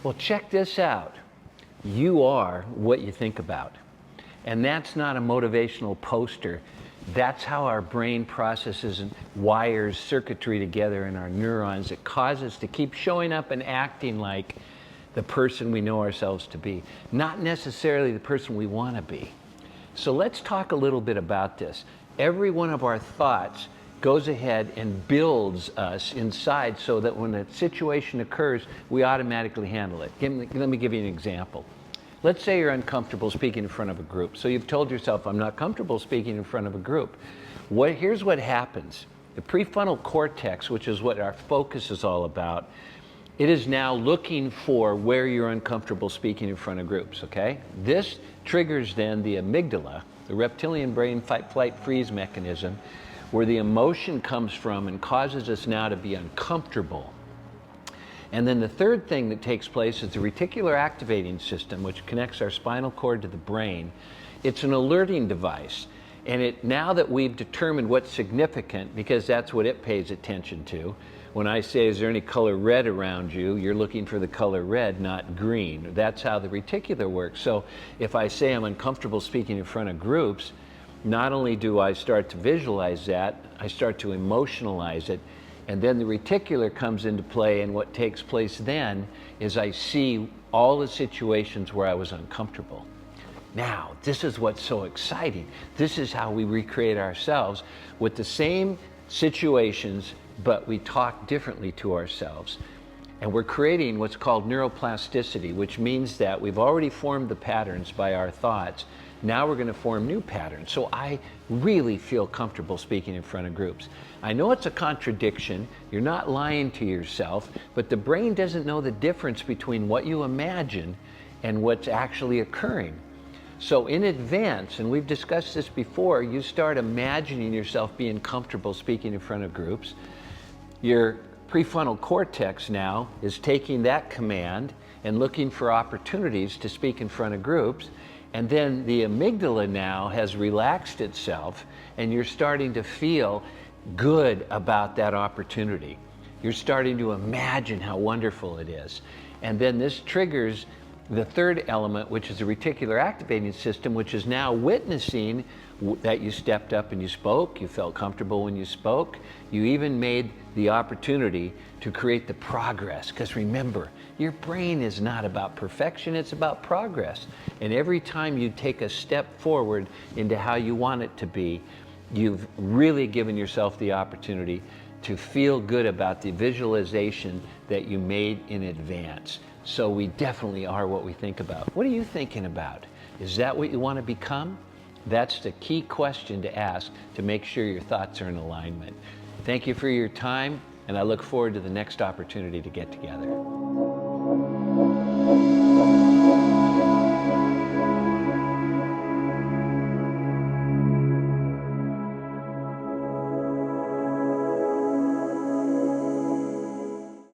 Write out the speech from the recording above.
Well, check this out. You are what you think about. And that's not a motivational poster. That's how our brain processes and wires circuitry together in our neurons. It causes us to keep showing up and acting like the person we know ourselves to be, not necessarily the person we want to be. So let's talk a little bit about this. Every one of our thoughts goes ahead and builds us inside so that when a situation occurs, we automatically handle it. Let me give you an example. Let's say you're uncomfortable speaking in front of a group. So you've told yourself, I'm not comfortable speaking in front of a group. Here's what happens. The prefrontal cortex, which is what our focus is all about, it is now looking for where you're uncomfortable speaking in front of groups, okay? This triggers then the amygdala, the reptilian brain fight, flight, freeze mechanism, where the emotion comes from and causes us now to be uncomfortable. And then the third thing that takes place is the reticular activating system, which connects our spinal cord to the brain. It's an alerting device. And now that we've determined what's significant, because that's what it pays attention to, when I say, is there any color red around you, you're looking for the color red, not green. That's how the reticular works. So if I say I'm uncomfortable speaking in front of groups, not only do I start to visualize that, I start to emotionalize it. And then the reticular comes into play, and what takes place then is I see all the situations where I was uncomfortable. Now, this is what's so exciting. This is how we recreate ourselves with the same situations, but we talk differently to ourselves. And we're creating what's called neuroplasticity, which means that we've already formed the patterns by our thoughts. Now we're going to form new patterns. So I really feel comfortable speaking in front of groups. I know it's a contradiction. You're not lying to yourself, but the brain doesn't know the difference between what you imagine and what's actually occurring. So in advance, and we've discussed this before, you start imagining yourself being comfortable speaking in front of groups. Your prefrontal cortex now is taking that command and looking for opportunities to speak in front of groups. And then the amygdala now has relaxed itself, and you're starting to feel good about that opportunity. You're starting to imagine how wonderful it is. And then this triggers the third element, which is the reticular activating system, which is now witnessing that you stepped up and you spoke, you felt comfortable when you spoke, you even made the opportunity to create the progress. Because remember, your brain is not about perfection, it's about progress. And every time you take a step forward into how you want it to be, you've really given yourself the opportunity to feel good about the visualization that you made in advance. So we definitely are what we think about. What are you thinking about? Is that what you want to become? That's the key question to ask to make sure your thoughts are in alignment. Thank you for your time, and I look forward to the next opportunity to get together.